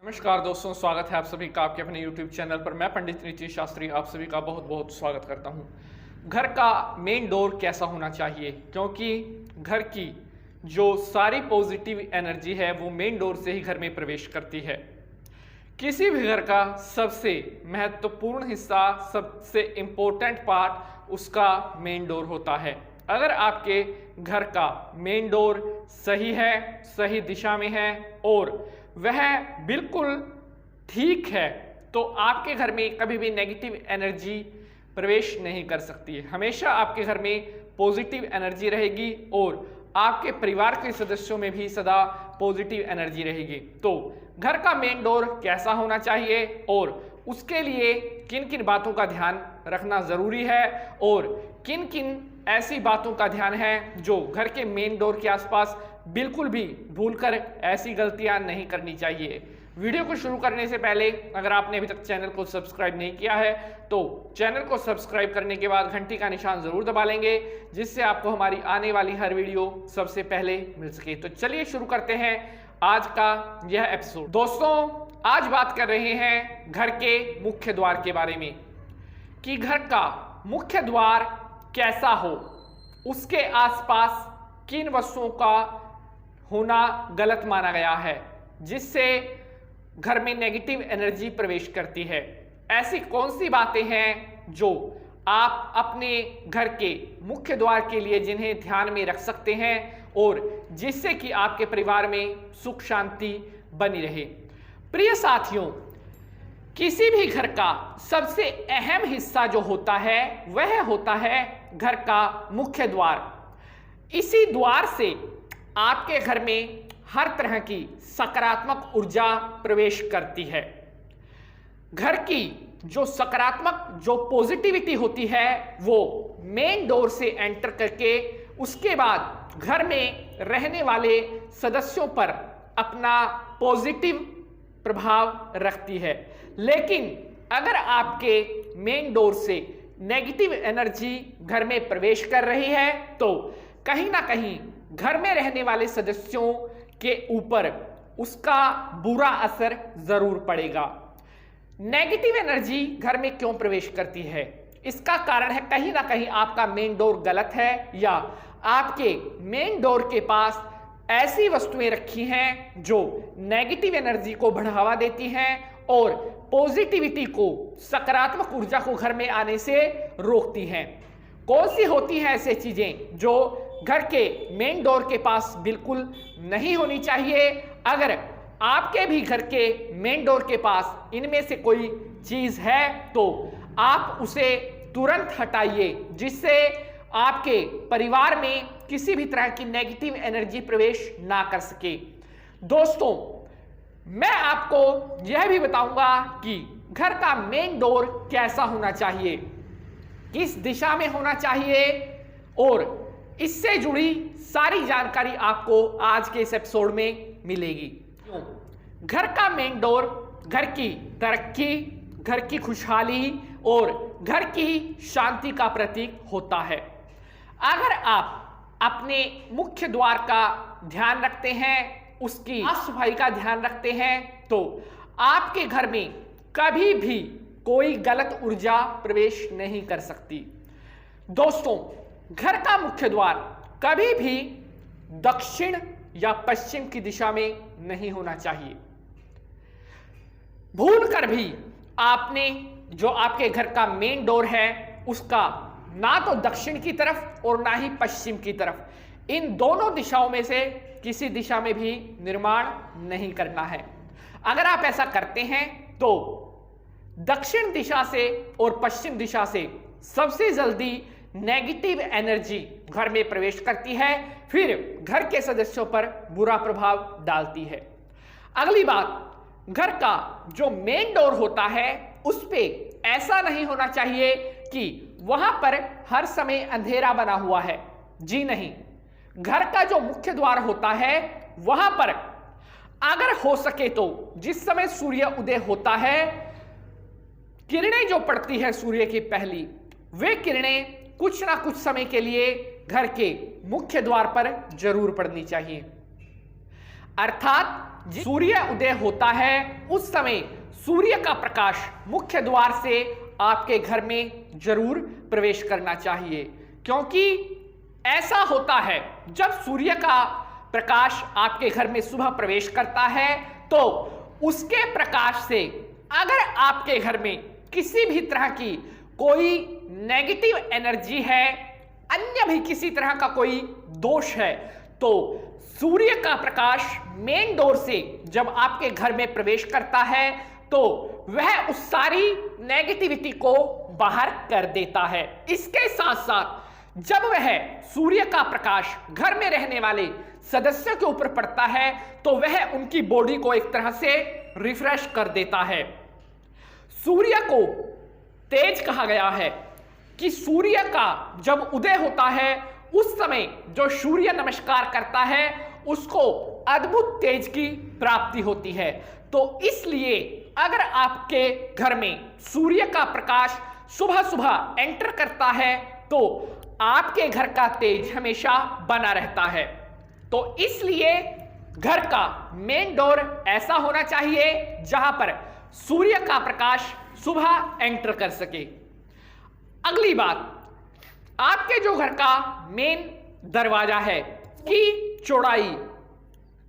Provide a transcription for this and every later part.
नमस्कार दोस्तों, स्वागत है आप सभी का आपके अपने YouTube चैनल पर। मैं पंडित नीतीश शास्त्री आप सभी का बहुत बहुत स्वागत करता हूं। घर का मेन डोर कैसा होना चाहिए, क्योंकि घर की जो सारी पॉजिटिव एनर्जी है वो मेन डोर से ही घर में प्रवेश करती है। किसी भी घर का सबसे महत्वपूर्ण हिस्सा, सबसे इम्पोर्टेंट पार्ट उसका मेन डोर होता है। अगर आपके घर का मेन डोर सही है, सही दिशा में है और वह बिल्कुल ठीक है, तो आपके घर में कभी भी नेगेटिव एनर्जी प्रवेश नहीं कर सकती है। हमेशा आपके घर में पॉजिटिव एनर्जी रहेगी और आपके परिवार के सदस्यों में भी सदा पॉजिटिव एनर्जी रहेगी। तो घर का मेन डोर कैसा होना चाहिए और उसके लिए किन किन बातों का ध्यान रखना जरूरी है और किन किन ऐसी बातों का ध्यान है जो घर के मेन डोर के आसपास बिल्कुल भी भूलकर ऐसी गलतियां नहीं करनी चाहिए। वीडियो को शुरू करने से पहले अगर आपने अभी तक चैनल को सब्सक्राइब नहीं किया है तो चैनल को सब्सक्राइब करने के बाद घंटी का निशान जरूर दबा लेंगे, जिससे आपको हमारी आने वाली हर वीडियो सबसे पहले मिल सके। तो चलिए शुरू करते हैं आज का यह एपिसोड। दोस्तों, आज बात कर रहे हैं घर के मुख्य द्वार के बारे में कि घर का मुख्य द्वार कैसा हो, उसके आसपास किन वस्तुओं का होना गलत माना गया है जिससे घर में नेगेटिव एनर्जी प्रवेश करती है। ऐसी कौन सी बातें हैं जो आप अपने घर के मुख्य द्वार के लिए जिन्हें ध्यान में रख सकते हैं और जिससे कि आपके परिवार में सुख शांति बनी रहे। प्रिय साथियों, किसी भी घर का सबसे अहम हिस्सा जो होता है वह होता है घर का मुख्य द्वार। इसी द्वार से आपके घर में हर तरह की सकारात्मक ऊर्जा प्रवेश करती है। घर की जो सकारात्मक जो पॉजिटिविटी होती है वो मेन डोर से एंटर करके उसके बाद घर में रहने वाले सदस्यों पर अपना पॉजिटिव प्रभाव रखती है। लेकिन अगर आपके मेन डोर से नेगेटिव एनर्जी घर में प्रवेश कर रही है तो कहीं ना कहीं घर में रहने वाले सदस्यों के ऊपर उसका बुरा असर जरूर पड़ेगा। नेगेटिव एनर्जी घर में क्यों प्रवेश करती है? इसका कारण है कहीं ना कहीं आपका मेन डोर गलत है या आपके मेन डोर के पास ऐसी वस्तुएं रखी हैं जो नेगेटिव एनर्जी को बढ़ावा देती हैं और पॉजिटिविटी को, सकारात्मक ऊर्जा को घर में आने से रोकती हैं। कौन सी होती हैं ऐसे चीजें जो घर के मेन डोर के पास बिल्कुल नहीं होनी चाहिए? अगर आपके भी घर के मेन डोर के पास इनमें से कोई चीज है तो आप उसे तुरंत हटाइए, जिससे आपके परिवार में किसी भी तरह की नेगेटिव एनर्जी प्रवेश ना कर सके। दोस्तों, मैं आपको यह भी बताऊंगा कि घर का मेन डोर कैसा होना चाहिए, किस दिशा में होना चाहिए और इससे जुड़ी सारी जानकारी आपको आज के इस एपिसोड में मिलेगी। घर का मेन डोर घर की तरक्की, घर की खुशहाली और घर की शांति का प्रतीक होता है। अगर आप अपने मुख्य द्वार का ध्यान रखते हैं, उसकी साफ सफाई का ध्यान रखते हैं तो आपके घर में कभी भी कोई गलत ऊर्जा प्रवेश नहीं कर सकती। दोस्तों, घर का मुख्य द्वार कभी भी दक्षिण या पश्चिम की दिशा में नहीं होना चाहिए। भूलकर भी आपने जो आपके घर का मेन डोर है उसका ना तो दक्षिण की तरफ और ना ही पश्चिम की तरफ, इन दोनों दिशाओं में से किसी दिशा में भी निर्माण नहीं करना है। अगर आप ऐसा करते हैं तो दक्षिण दिशा से और पश्चिम दिशा से सबसे जल्दी नेगेटिव एनर्जी घर में प्रवेश करती है, फिर घर के सदस्यों पर बुरा प्रभाव डालती है। अगली बात, घर का जो मेन डोर होता है उस पे ऐसा नहीं होना चाहिए कि वहां पर हर समय अंधेरा बना हुआ है। जी नहीं, घर का जो मुख्य द्वार होता है वहां पर अगर हो सके तो जिस समय सूर्य उदय होता है, किरणें जो पड़ती है सूर्य की पहली, वे किरणें कुछ ना कुछ समय के लिए घर के मुख्य द्वार पर जरूर पड़नी चाहिए। अर्थात सूर्य उदय होता है उस समय सूर्य का प्रकाश मुख्य द्वार से आपके घर में जरूर प्रवेश करना चाहिए, क्योंकि ऐसा होता है जब सूर्य का प्रकाश आपके घर में सुबह प्रवेश करता है तो उसके प्रकाश से अगर आपके घर में किसी भी तरह की कोई नेगेटिव एनर्जी है, अन्य भी किसी तरह का कोई दोष है, तो सूर्य का प्रकाश मेन डोर से जब आपके घर में प्रवेश करता है तो वह उस सारी नेगेटिविटी को बाहर कर देता है। इसके साथ साथ जब वह सूर्य का प्रकाश घर में रहने वाले सदस्यों के ऊपर पड़ता है तो वह उनकी बॉडी को एक तरह से रिफ्रेश कर देता है। सूर्य को तेज कहा गया है कि सूर्य का जब उदय होता है उस समय जो सूर्य नमस्कार करता है उसको अद्भुत तेज की प्राप्ति होती है। तो इसलिए अगर आपके घर में सूर्य का प्रकाश सुबह सुबह एंटर करता है तो आपके घर का तेज हमेशा बना रहता है। तो इसलिए घर का मेन डोर ऐसा होना चाहिए जहां पर सूर्य का प्रकाश सुबह एंटर कर सके। अगली बात, आपके जो घर का मेन दरवाजा है की चौड़ाई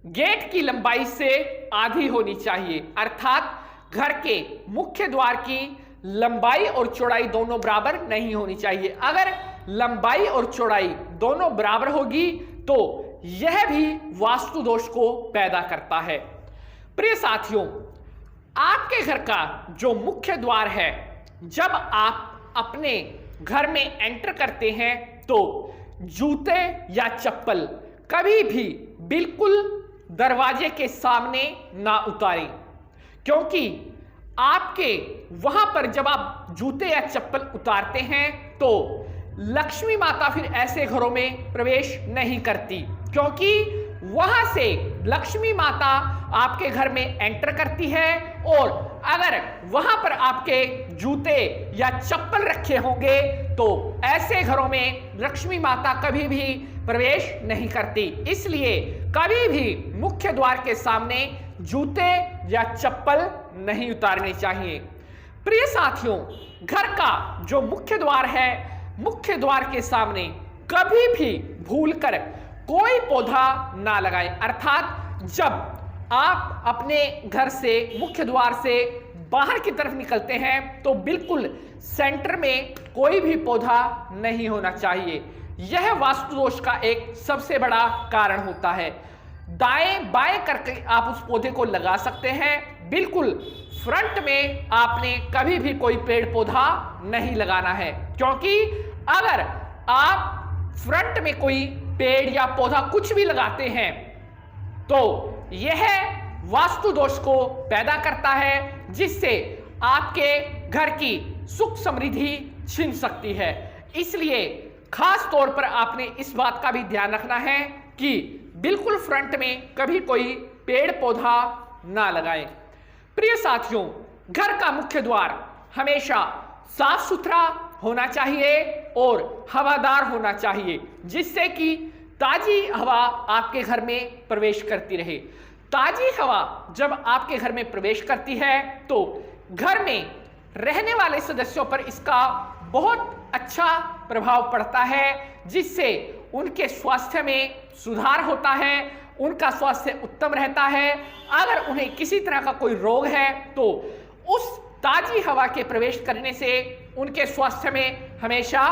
गेट की लंबाई से आधी होनी चाहिए, अर्थात घर के मुख्य द्वार की लंबाई और चौड़ाई दोनों बराबर नहीं होनी चाहिए। अगर लंबाई और चौड़ाई दोनों बराबर होगी तो यह भी वास्तु दोष को पैदा करता है। प्रिय साथियों, आपके घर का जो मुख्य द्वार है, जब आप अपने घर में एंटर करते हैं तो जूते या चप्पल कभी भी बिल्कुल दरवाजे के सामने ना उतारें, क्योंकि आपके वहां पर जब आप जूते या चप्पल उतारते हैं तो लक्ष्मी माता फिर ऐसे घरों में प्रवेश नहीं करती, क्योंकि वहां से लक्ष्मी माता आपके घर में एंटर करती है और अगर वहां पर आपके जूते या चप्पल रखे होंगे तो ऐसे घरों में लक्ष्मी माता कभी भी प्रवेश नहीं करती। इसलिए कभी भी मुख्य द्वार के सामने जूते या चप्पल नहीं उतारने चाहिए। प्रिय साथियों, घर का जो मुख्य द्वार है, मुख्य द्वार के सामने कभी भी भूलकर कोई पौधा ना लगाएं, अर्थात जब आप अपने घर से मुख्य द्वार से बाहर की तरफ निकलते हैं तो बिल्कुल सेंटर में कोई भी पौधा नहीं होना चाहिए। यह वास्तु दोष का एक सबसे बड़ा कारण होता है। दाएं बाएं करके आप उस पौधे को लगा सकते हैं, बिल्कुल फ्रंट में आपने कभी भी कोई पेड़ पौधा नहीं लगाना है, क्योंकि अगर आप फ्रंट में कोई पेड़ या पौधा कुछ भी लगाते हैं तो यह वास्तु दोष को पैदा करता है, जिससे आपके घर की सुख समृद्धि छिन सकती है। इसलिए खास तौर पर आपने इस बात का भी ध्यान रखना है कि बिल्कुल फ्रंट में कभी कोई पेड़ पौधा ना लगाएं। प्रिय साथियों, घर का मुख्य द्वार हमेशा साफ सुथरा होना चाहिए और हवादार होना चाहिए, जिससे कि ताजी हवा आपके घर में प्रवेश करती रहे। ताजी हवा जब आपके घर में प्रवेश करती है तो घर में रहने वाले सदस्यों पर इसका बहुत अच्छा प्रभाव पड़ता है, जिससे उनके स्वास्थ्य में सुधार होता है, उनका स्वास्थ्य उत्तम रहता है। अगर उन्हें किसी तरह का कोई रोग है तो उस ताजी हवा के प्रवेश करने से उनके स्वास्थ्य में हमेशा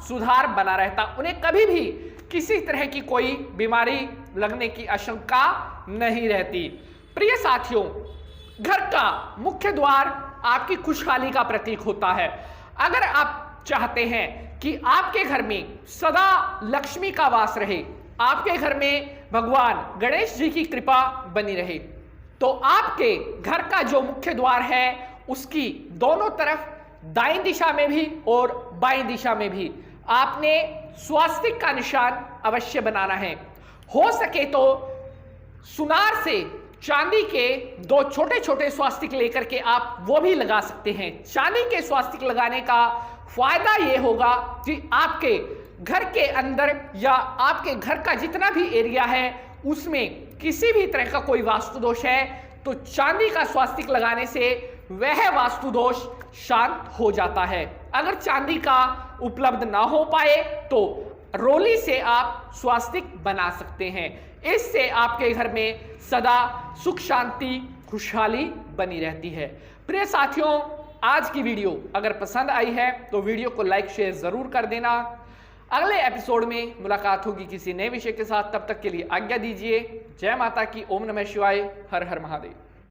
सुधार बना रहता, उन्हें कभी भी किसी तरह की कोई बीमारी लगने की आशंका नहीं रहती। प्रिय साथियों, घर का मुख्य द्वार आपकी खुशहाली का प्रतीक होता है। अगर आप चाहते हैं कि आपके घर में सदा लक्ष्मी का वास रहे, आपके घर में भगवान गणेश जी की कृपा बनी रहे, तो आपके घर का जो मुख्य द्वार है उसकी दोनों तरफ दाईं दिशा में भी और बाईं दिशा में भी आपने स्वास्तिक का निशान अवश्य बनाना है। हो सके तो सुनार से चांदी के दो छोटे छोटे स्वास्तिक लेकर के आप वो भी लगा सकते हैं। चांदी के स्वास्तिक लगाने का फायदा ये होगा कि आपके घर के अंदर या आपके घर का जितना भी एरिया है उसमें किसी भी तरह का कोई वास्तु दोष है तो चांदी का स्वास्तिक लगाने से वह वास्तु दोष शांत हो जाता है। अगर चांदी का उपलब्ध ना हो पाए तो रोली से आप स्वास्तिक बना सकते हैं। इससे आपके घर में सदा सुख शांति खुशहाली बनी रहती है। प्रिय साथियों, आज की वीडियो अगर पसंद आई है तो वीडियो को लाइक शेयर जरूर कर देना। अगले एपिसोड में मुलाकात होगी किसी नए विषय के साथ। तब तक के लिए आज्ञा दीजिए। जय माता की। ओम नमः शिवाय। हर हर महादेव।